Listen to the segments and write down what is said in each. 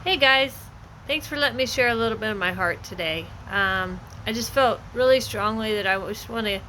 Hey guys, thanks for letting me share a little bit of my heart today. I just felt really strongly that I just want to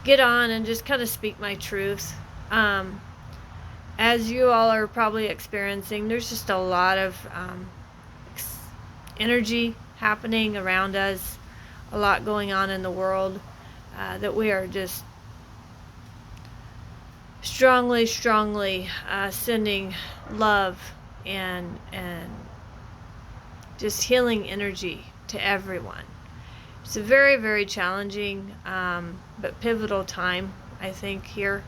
get on and just kind of speak my truth. Um, as you all are probably experiencing, there's just a lot of energy happening around us, a lot going on in the world that we are just strongly sending love and just healing energy to everyone. It's a very challenging but pivotal time, I think, here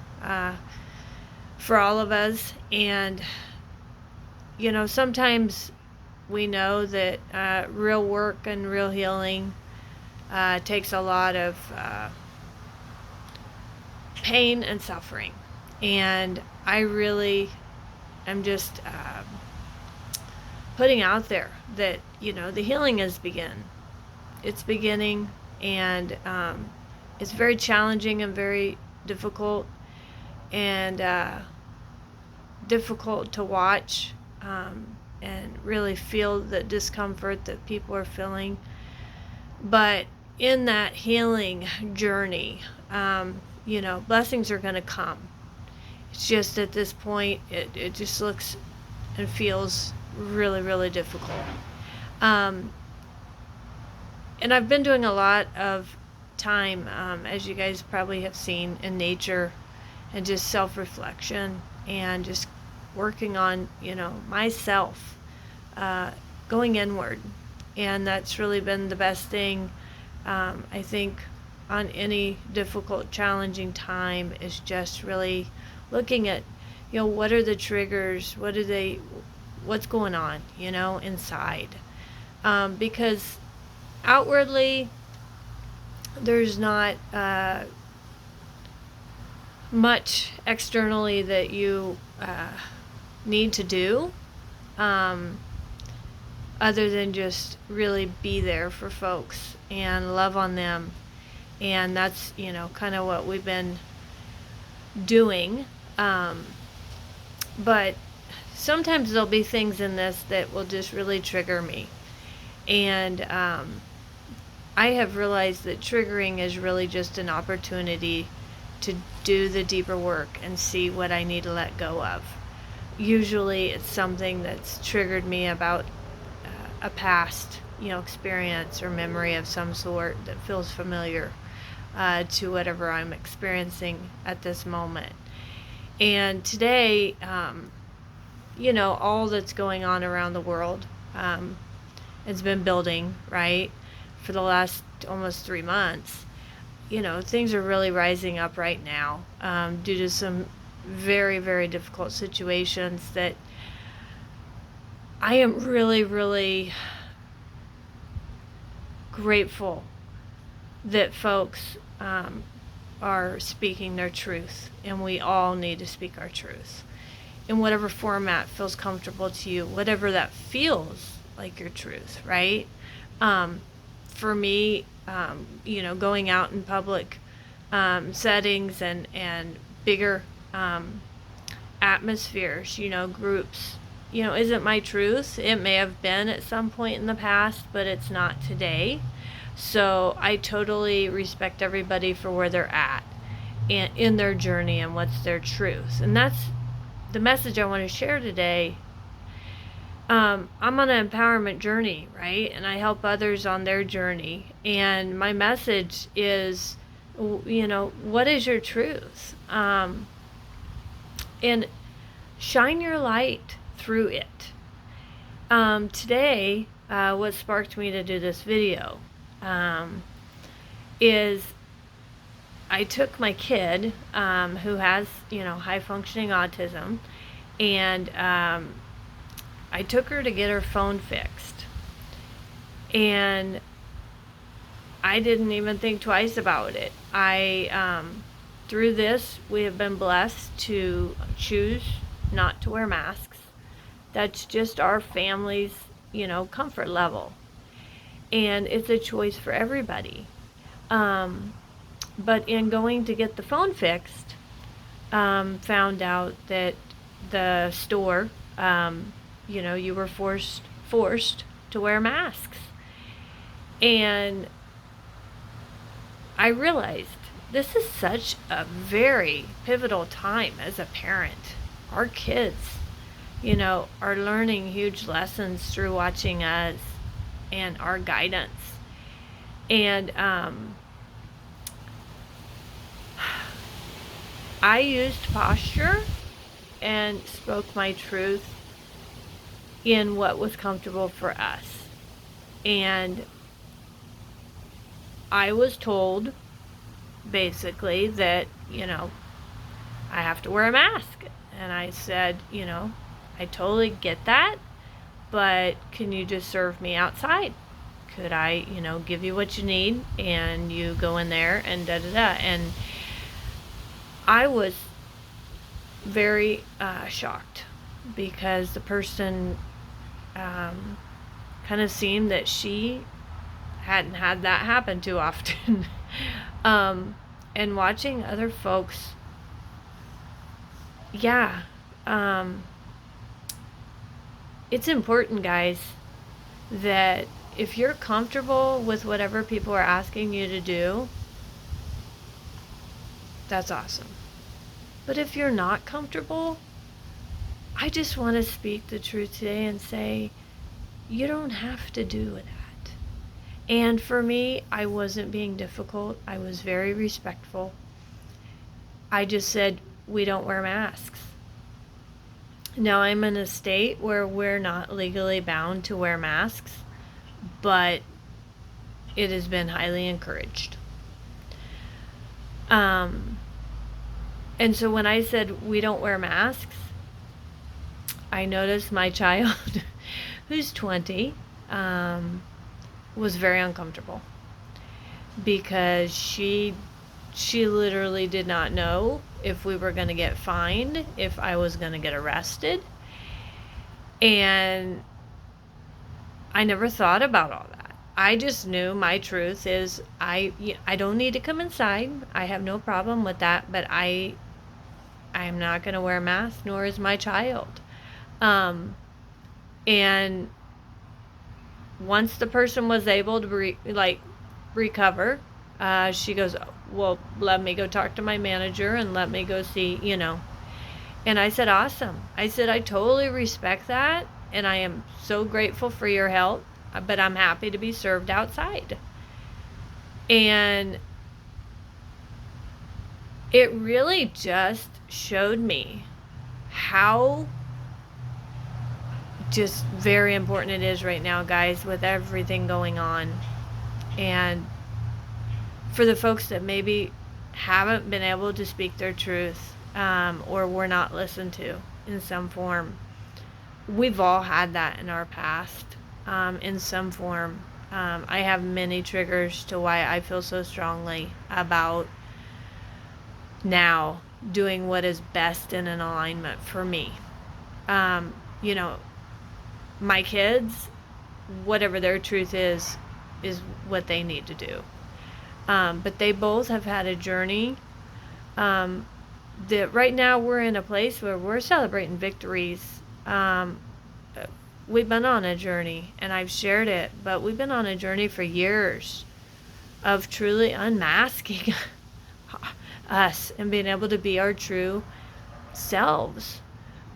for all of us. And, sometimes we know that real work and real healing takes a lot of pain and suffering. And I really am just putting out there that, the healing is it's beginning, and it's very challenging and very difficult, and difficult to watch and really feel the discomfort that people are feeling. But in that healing journey, blessings are going to come. It's just at this point, it just looks and feels really difficult. And I've been doing a lot of time, as you guys probably have seen, in nature and just self-reflection and just working on, myself, going inward. And that's really been the best thing, I think, on any difficult, challenging time, is just really looking at, what are the triggers? What's going on, inside? Because outwardly, there's not much externally that you need to do, other than just really be there for folks and love on them. And that's, kind of what we've been doing. But sometimes there'll be things in this that will just really trigger me. And I have realized that triggering is really just an opportunity to do the deeper work and see what I need to let go of. Usually it's something that's triggered me about a past, experience or memory of some sort that feels familiar to whatever I'm experiencing at this moment. And today, all that's going on around the world, it's been building, right, for the last almost 3 months. Things are really rising up right now, due to some very difficult situations that I am really grateful that folks are speaking their truth, and we all need to speak our truth in whatever format feels comfortable to you, whatever that feels like your truth, right? For me, going out in public settings and bigger atmospheres, groups, isn't my truth. It may have been at some point in the past, but it's not today. So I totally respect everybody for where they're at and in their journey and what's their truth. And that's the message I want to share today. I'm on an empowerment journey, right? And I help others on their journey. And my message is, what is your truth? And shine your light through it. Today, what sparked me to do this video is I took my kid, who has, high functioning autism, and I took her to get her phone fixed. And I didn't even think twice about it. Through this, we have been blessed to choose not to wear masks. That's just our family's, comfort level. And it's a choice for everybody. But in going to get the phone fixed, found out that the store, you were forced forced to wear masks. And I realized this is such a very pivotal time as a parent. Our kids, are learning huge lessons through watching us and our guidance. And I used posture and spoke my truth in what was comfortable for us. And I was told basically that, I have to wear a mask. And I said, I totally get that, but can you just serve me outside? Could I, give you what you need and you go in there and da-da-da. And I was very shocked because the person kind of seemed that she hadn't had that happen too often. And watching other folks, it's important, guys, that if you're comfortable with whatever people are asking you to do, that's awesome. But if you're not comfortable, I just want to speak the truth today and say, you don't have to do that. And for me, I wasn't being difficult. I was very respectful. I just said, we don't wear masks. Now, I'm in a state where we're not legally bound to wear masks, but it has been highly encouraged. And so when I said we don't wear masks, I noticed my child, who's 20, was very uncomfortable because she literally did not know if we were going to get fined, if I was going to get arrested. And I never thought about all that. I just knew my truth is I don't need to come inside. I have no problem with that, but I'm not going to wear a mask, nor is my child. And once the person was able to recover, she goes, well, let me go talk to my manager and let me go see, And I said, awesome. I said, I totally respect that. And I am so grateful for your help, but I'm happy to be served outside. And it really just showed me how just very important it is right now, guys, with everything going on. And for the folks that maybe haven't been able to speak their truth, or were not listened to in some form, we've all had that in our past, in some form. I have many triggers to why I feel so strongly about now doing what is best in an alignment for me. My kids, whatever their truth is what they need to do. But they both have had a journey. That right now we're in a place where we're celebrating victories. We've been on a journey, and I've shared it, but we've been on a journey for years of truly unmasking us and being able to be our true selves.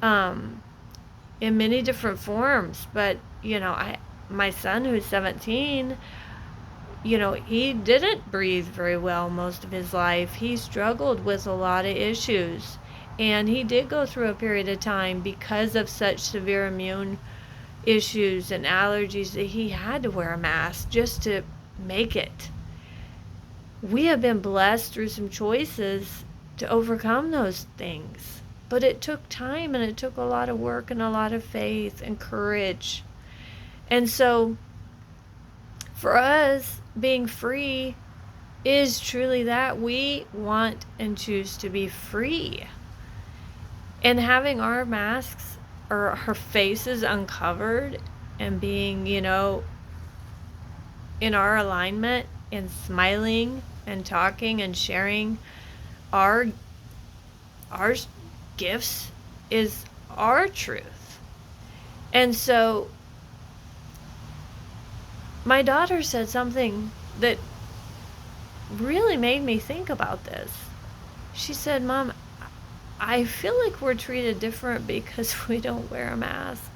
In many different forms. But my son, who's 17, he didn't breathe very well most of his life. He struggled with a lot of issues, and he did go through a period of time because of such severe immune issues and allergies that he had to wear a mask just to make it. We have been blessed through some choices to overcome those things. But it took time, and it took a lot of work and a lot of faith and courage. And so for us, being free is truly that. We want and choose to be free. And having our masks or our faces uncovered and being, in our alignment and smiling and talking and sharing our gifts is our truth. And so my daughter said something that really made me think about this. She said, Mom, I feel like we're treated different because we don't wear a mask,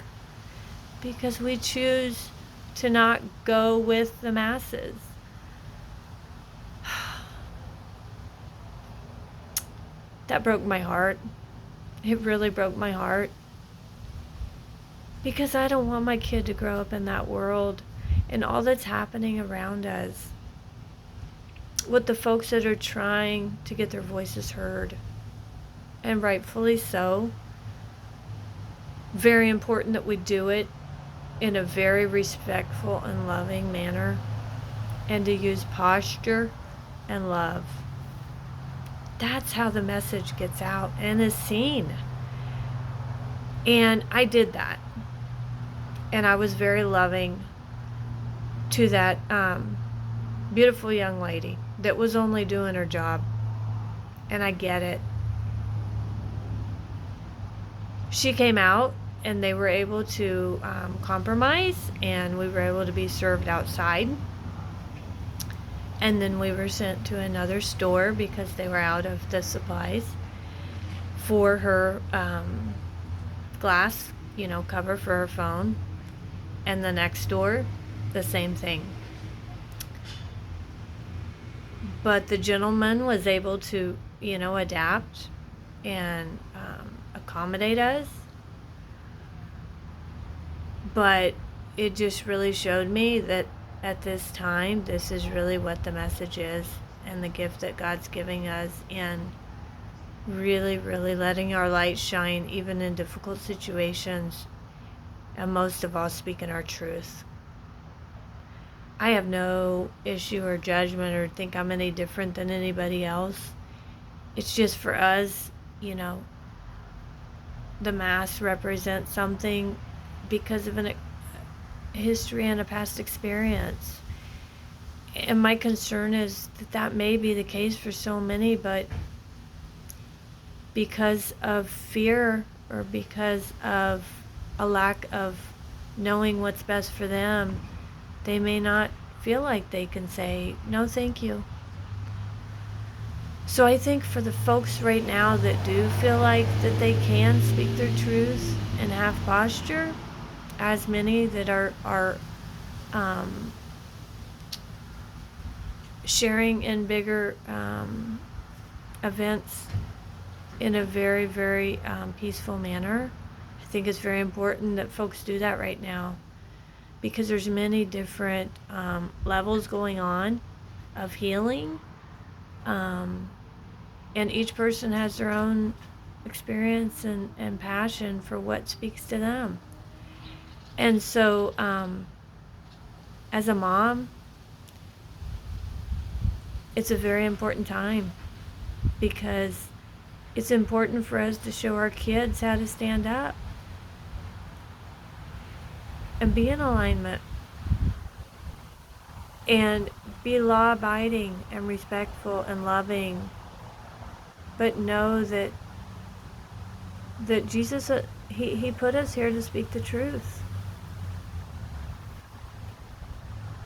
because we choose to not go with the masses. That broke my heart. It really broke my heart. Because I don't want my kid to grow up in that world and all that's happening around us with the folks that are trying to get their voices heard. And rightfully so. Very important that we do it in a very respectful and loving manner, and to use posture and love. That's how the message gets out and is seen. And I did that. And I was very loving to that beautiful young lady that was only doing her job. And I get it. She came out and they were able to compromise, and we were able to be served outside. And then we were sent to another store because they were out of the supplies for her glass, cover for her phone. And the next store, the same thing. But the gentleman was able to, adapt and accommodate us. But it just really showed me that at this time, this is really what the message is, and the gift that God's giving us, and really, really letting our light shine even in difficult situations, and most of all, speaking our truth. I have no issue or judgment or think I'm any different than anybody else. It's just for us, the mask represents something because of a history and a past experience. And my concern is that may be the case for so many, but because of fear or because of a lack of knowing what's best for them, they may not feel like they can say, no, thank you. So I think for the folks right now that do feel like that they can speak their truth and have posture, as many that are sharing in bigger events in a very, very peaceful manner. I think it's very important that folks do that right now, because there's many different levels going on of healing, and each person has their own experience and passion for what speaks to them. And so as a mom, it's a very important time, because it's important for us to show our kids how to stand up and be in alignment and be law-abiding and respectful and loving, but know that Jesus, he put us here to speak the truth.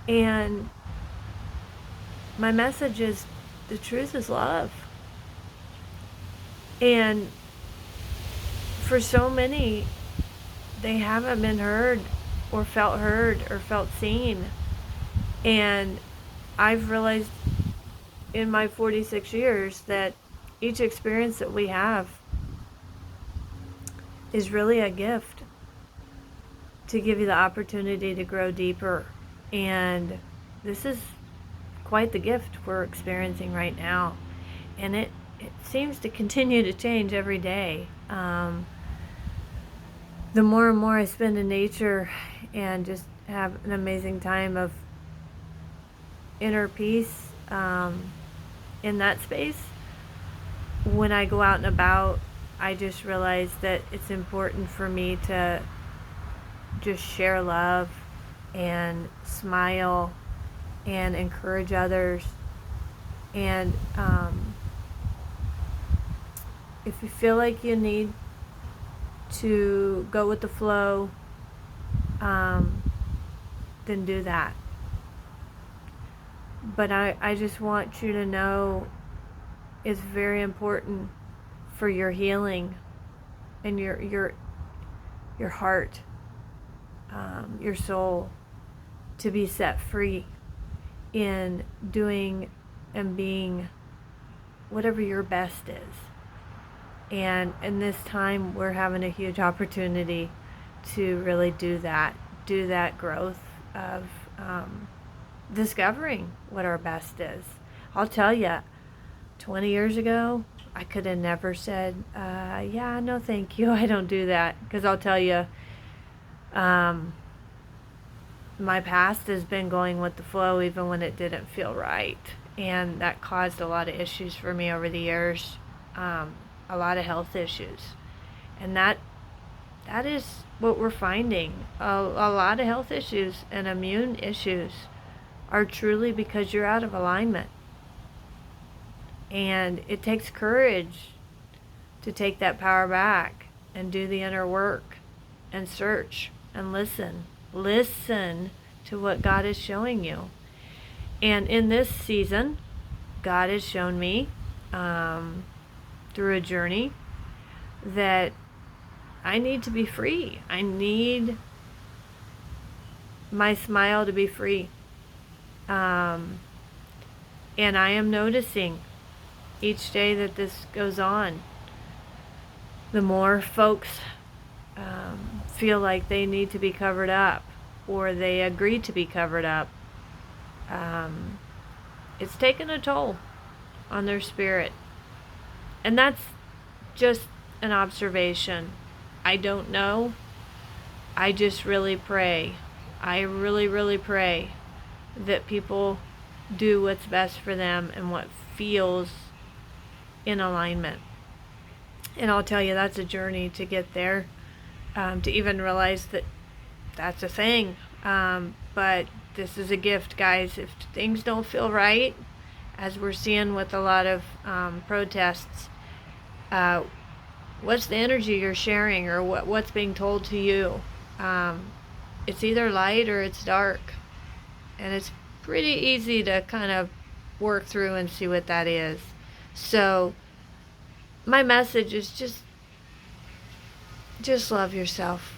And my message is, the truth is love. And for so many, they haven't been heard or felt seen. And I've realized in my 46 years that each experience that we have is really a gift to give you the opportunity to grow deeper. And this is quite the gift we're experiencing right now. And it seems to continue to change every day. The more and more I spend in nature and just have an amazing time of inner peace in that space, when I go out and about, I just realize that it's important for me to just share love and smile and encourage others. And if you feel like you need to go with the flow, then do that. But I just want you to know it's very important for your healing and your heart, your soul, to be set free in doing and being whatever your best is. And in this time, we're having a huge opportunity to really do that growth of discovering what our best is. I'll tell you, 20 years ago, I could have never said, yeah, no thank you, I don't do that. Because I'll tell you, my past has been going with the flow even when it didn't feel right. And that caused a lot of issues for me over the years, a lot of health issues. And that is what we're finding. A lot of health issues and immune issues are truly because you're out of alignment. And it takes courage to take that power back and do the inner work and search and listen. Listen to what God is showing you. And in this season, God has shown me through a journey that I need to be free. I need my smile to be free. And I am noticing each day that this goes on, the more folks feel like they need to be covered up, or they agree to be covered up, it's taken a toll on their spirit. And that's just an observation. I don't know. I just really pray. I really, really pray that people do what's best for them and what feels in alignment. And I'll tell you, that's a journey to get there, to even realize that that's a thing. But this is a gift, guys. If things don't feel right, as we're seeing with a lot of protests, what's the energy you're sharing, or what's being told to you? It's either light or it's dark. And it's pretty easy to kind of work through and see what that is. So my message is just love yourself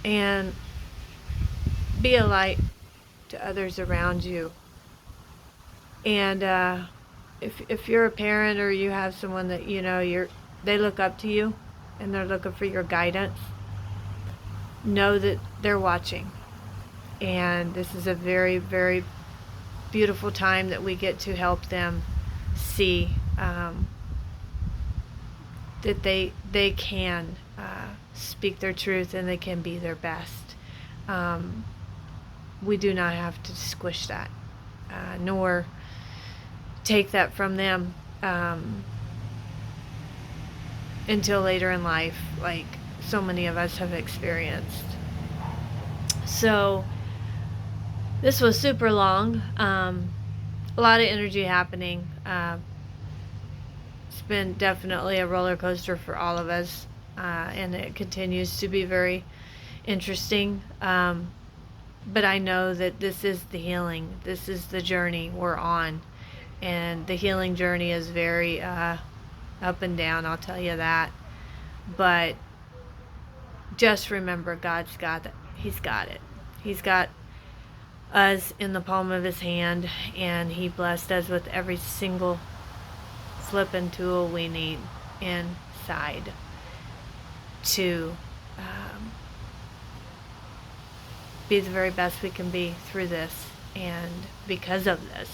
and be a light to others around you. And if you're a parent, or you have someone that they look up to you and they're looking for your guidance, know that they're watching. And this is a very, very beautiful time that we get to help them see that they can speak their truth and they can be their best. We do not have to squish that, nor take that from them until later in life, like so many of us have experienced. So this was super long. A lot of energy happening. It's been definitely a roller coaster for all of us, and it continues to be very interesting. But I know that this is the healing. This is the journey we're on. And the healing journey is very up and down, I'll tell you that. But just remember, God's got it. He's got it. He's got us in the palm of his hand, and he blessed us with every single flipping tool we need inside to be the very best we can be through this. And because of this,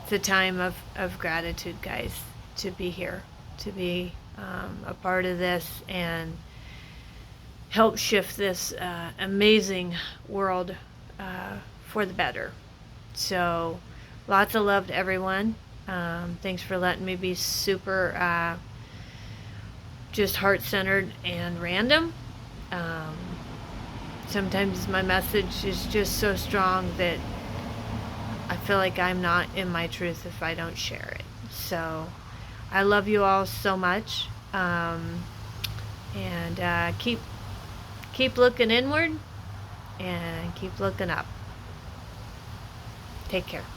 it's a time of gratitude, guys, to be here, to be a part of this and help shift this amazing world for the better. So lots of love to everyone. Thanks for letting me be super just heart-centered and random. Sometimes my message is just so strong that I feel like I'm not in my truth if I don't share it. So I love you all so much, and keep looking inward and keep looking up. Take care.